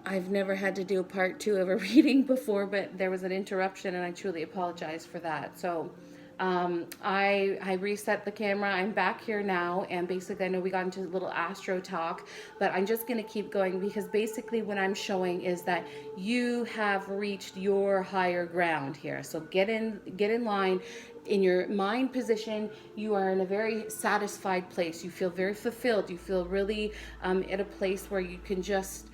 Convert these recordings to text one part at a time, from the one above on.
I've never had to do a part two of a reading before, but there was an interruption, and I truly apologize for that. So, I reset the camera. I'm back here now, and basically, I know we got into a little astro talk, but I'm just gonna keep going because basically, what I'm showing is that you have reached your higher ground here. So get in line. In your mind position, you are in a very satisfied place. You feel very fulfilled. You feel really at a place where you can just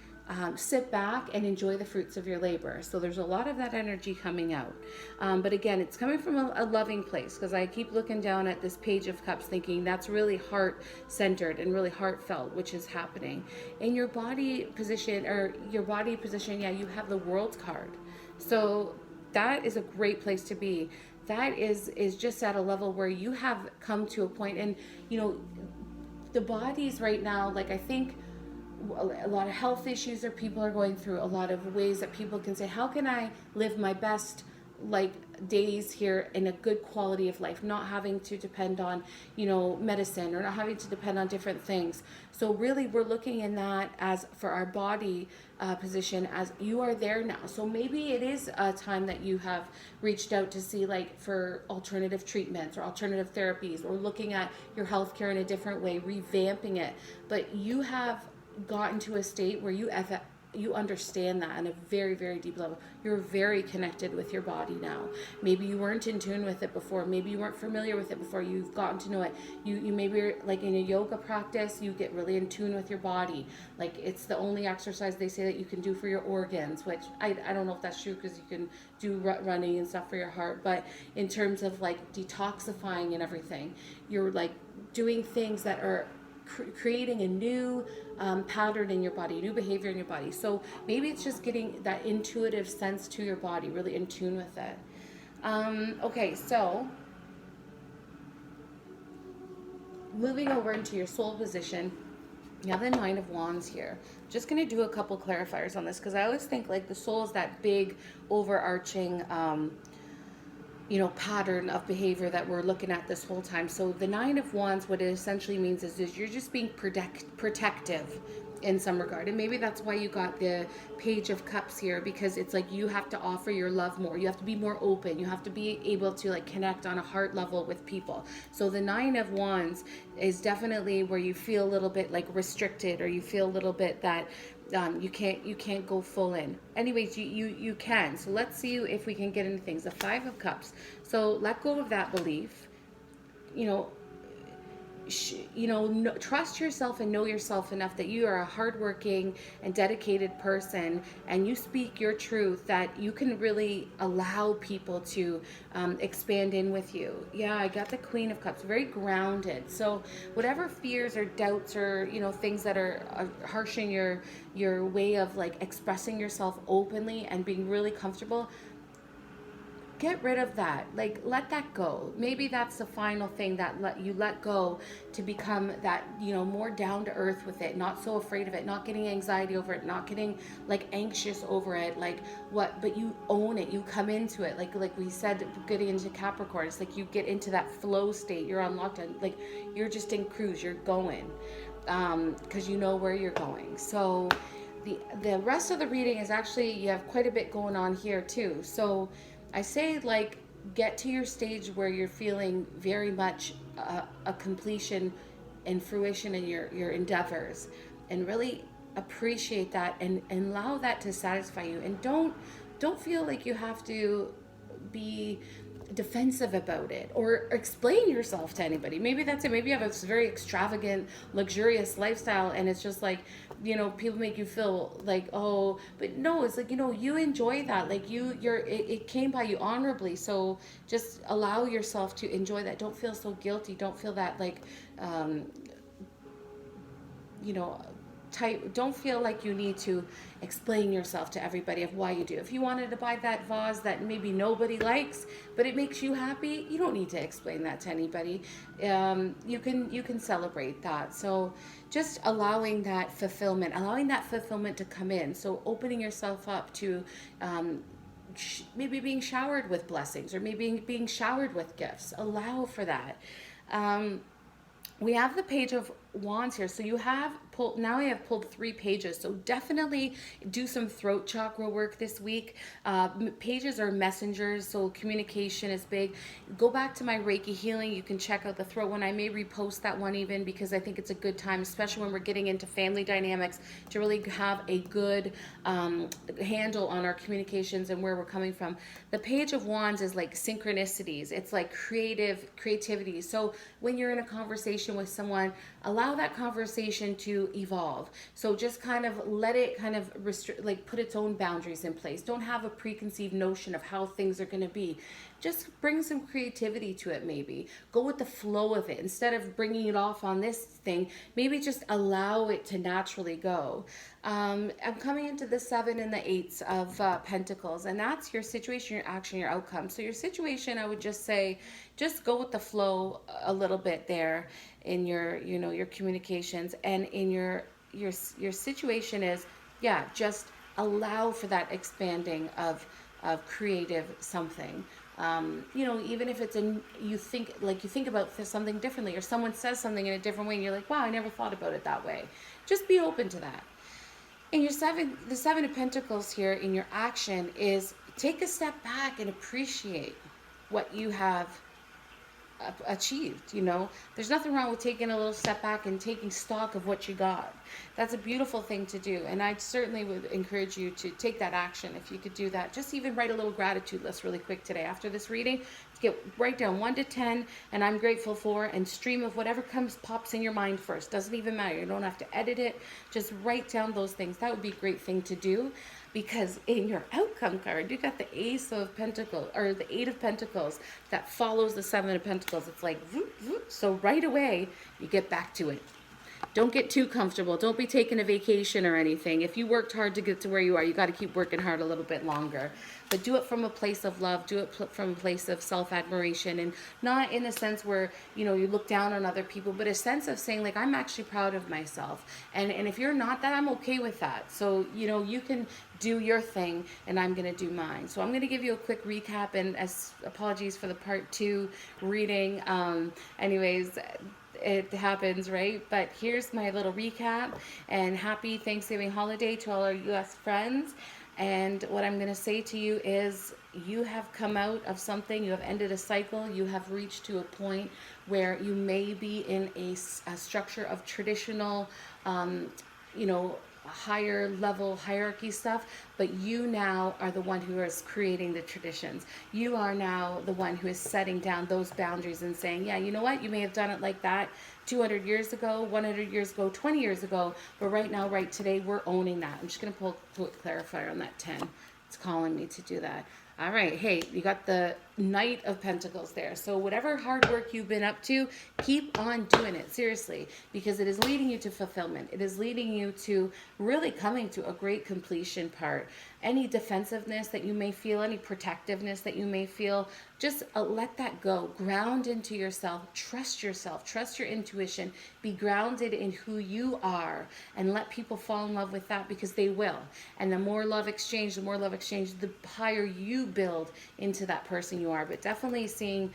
sit back and enjoy the fruits of your labor. So there's a lot of that energy coming out. But again, it's coming from a loving place because I keep looking down at this Page of Cups thinking that's really heart centered and really heartfelt, which is happening. In your body position, yeah, you have the World card. So that is a great place to be. That is just at a level where you have come to a point, and you know, the bodies right now, like I think a lot of health issues that people are going through, a lot of ways that people can say, how can I live my best like days here in a good quality of life, not having to depend on, you know, medicine, or not having to depend on different things. So really we're looking in that as for our body position, as you are there now. So maybe it is a time that you have reached out to see like for alternative treatments or alternative therapies, or looking at your healthcare in a different way, revamping it. But you have gotten to a state where you understand that on a very, very deep level. You're very connected with your body now. Maybe you weren't in tune with it before. Maybe you weren't familiar with it before. You've gotten to know it. You maybe like in a yoga practice, you get really in tune with your body. Like it's the only exercise they say that you can do for your organs, which I don't know if that's true because you can do running and stuff for your heart. But in terms of like detoxifying and everything, you're like doing things that are creating a new pattern in your body, new behavior in your body. So maybe it's just getting that intuitive sense to your body, really in tune with it. Okay, so moving over into your soul position, you have the Nine of Wands here. Just going to do a couple clarifiers on this because I always think like the soul is that big overarching pattern of behavior that we're looking at this whole time. So the Nine of Wands, what it essentially means is you're just being protective in some regard. And maybe that's why you got the Page of Cups here, because it's like you have to offer your love more. You have to be more open. You have to be able to like connect on a heart level with people. So the Nine of Wands is definitely where you feel a little bit like restricted, or you feel a little bit that you can't go full in. Anyways, you can. So let's see if we can get into things. The Five of Cups. So let go of that belief. You know, trust yourself and know yourself enough that you are a hardworking and dedicated person, and you speak your truth, that you can really allow people to expand in with you. Yeah, I got the Queen of Cups, very grounded. So whatever fears or doubts or things that are harshing your way of like expressing yourself openly and being really comfortable, get rid of that. Like let that go. Maybe that's the final thing that you let go, to become that more down to earth with it, not so afraid of it, not getting anxiety over it, not getting like anxious over it, like what, but you own it. You come into it, like we said, getting into Capricorn, it's like you get into that flow state. You're on lockdown, like you're just in cruise, you're going because you know where you're going. So the rest of the reading is actually, you have quite a bit going on here too. So I say like get to your stage where you're feeling very much a completion and fruition in your endeavors, and really appreciate that and allow that to satisfy you, and don't feel like you have to be defensive about it or explain yourself to anybody. Maybe that's it. Maybe you have a very extravagant, luxurious lifestyle, and it's just like, people make you feel like, oh, but no, it's like, you enjoy that. Like it came by you honorably. So just allow yourself to enjoy that. Don't feel so guilty. Don't feel that like, you know, don't feel like you need to explain yourself to everybody of why you do. If you wanted to buy that vase that maybe nobody likes, but it makes you happy, you don't need to explain that to anybody. You can celebrate that. So just allowing that fulfillment to come in. So opening yourself up to maybe being showered with blessings, or maybe being showered with gifts. Allow for that. We have the Page of Wands here. So you have now I have pulled 3 pages. So definitely do some throat chakra work this week. Pages are messengers, so communication is big. Go back to my Reiki healing. You can check out the throat one. I may repost that one even, because I think it's a good time, especially when we're getting into family dynamics, to really have a good handle on our communications and where we're coming from. The Page of Wands is like synchronicities. It's like creativity. So when you're in a conversation with someone, allow that conversation to evolve. So just kind of let it kind of like put its own boundaries in place. Don't have a preconceived notion of how things are going to be. Just bring some creativity to it. Maybe go with the flow of it instead of bringing it off on this thing. Maybe just allow it to naturally go. I'm coming into the 7 and the 8s of Pentacles, and that's your situation, your action, your outcome. So your situation, I would just say, just go with the flow a little bit there in your, your communications, and in your situation is, yeah, just allow for that expanding of creative something. Even if it's you think about something differently, or someone says something in a different way and you're like, wow, I never thought about it that way. Just be open to that. And the 7 of Pentacles here in your action is take a step back and appreciate what you have achieved. There's nothing wrong with taking a little step back and taking stock of what you got. That's a beautiful thing to do, and I certainly would encourage you to take that action. If you could do that, just even write a little gratitude list really quick today after this reading. Write down 1 to 10 and I'm grateful for, and stream of whatever pops in your mind first. Doesn't even matter, you don't have to edit it. Just write down those things. That would be a great thing to do, because in your outcome card you got the Ace of Pentacles, or the 8 of Pentacles, that follows the 7 of Pentacles. It's like whoop, whoop. So right away you get back to it. Don't get too comfortable. Don't be taking a vacation or anything. If you worked hard to get to where you are, you got to keep working hard a little bit longer. But do it from a place of love. Do it from a place of self-admiration, and not in a sense where, you look down on other people, but a sense of saying, like, I'm actually proud of myself. And if you're not that, I'm okay with that. So, you can do your thing and I'm going to do mine. So I'm going to give you a quick recap, and apologies for the part 2 reading. Anyways, it happens, right? But here's my little recap, and happy Thanksgiving holiday to all our U.S. friends. And what I'm going to say to you is, you have come out of something. You have ended a cycle. You have reached to a point where you may be in a structure of traditional, higher level hierarchy stuff, but you now are the one who is creating the traditions. You are now the one who is setting down those boundaries and saying, yeah, you know what, you may have done it like that 200 years ago, 100 years ago, 20 years ago, but right now, right today, we're owning that. I'm just going to pull a clarifier on that 10. It's calling me to do that. All right, hey, you got the Knight of Pentacles there. So whatever hard work you've been up to, keep on doing it, seriously, because it is leading you to fulfillment. It is leading you to really coming to a great completion part. Any defensiveness that you may feel, any protectiveness that you may feel, just let that go. Ground into yourself, trust your intuition, be grounded in who you are, and let people fall in love with that, because they will. And the more love exchange, the higher you build into that person you are. But definitely seeing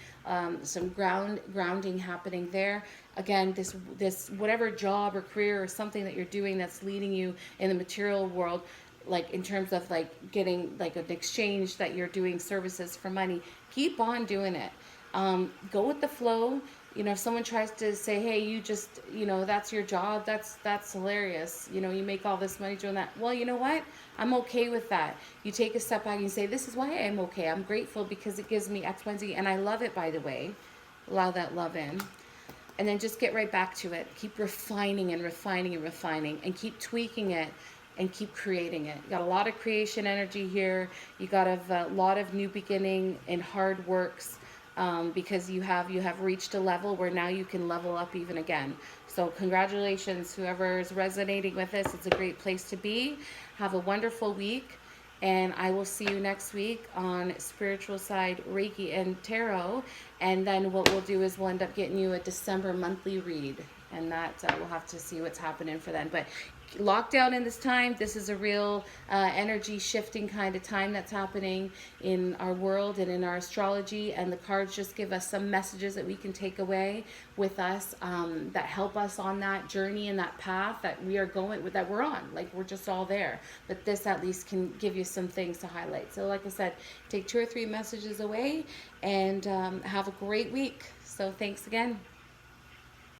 some grounding happening there. Again, this whatever job or career or something that you're doing that's leading you in the material world, like in terms of like getting like an exchange that you're doing services for money, keep on doing it. Go with the flow. If someone tries to say, hey, you just, that's your job, that's hilarious. You make all this money doing that. Well, you know what? I'm okay with that. You take a step back and you say, this is why I'm okay. I'm grateful because it gives me X, Y, Z, and I love it, by the way. Allow that love in. And then just get right back to it. Keep refining and refining and refining, and keep tweaking it and keep creating it. You got a lot of creation energy here. You got a lot of new beginning and hard works. Because you have reached a level where now you can level up even again. So congratulations, whoever is resonating with this. It's a great place to be. Have a wonderful week, and I will see you next week on Spiritual Side Reiki and Tarot. And then what we'll do is we'll end up getting you a December monthly read, and that we'll have to see what's happening for then. But lockdown in this time. This is a real energy shifting kind of time that's happening in our world and in our astrology, and the cards just give us some messages that we can take away with us, that help us on that journey and that path that we are going with, that we're on. Like, we're just all there, but this at least can give you some things to highlight. So like I said, take 2 or 3 messages away, and have a great week. So thanks again.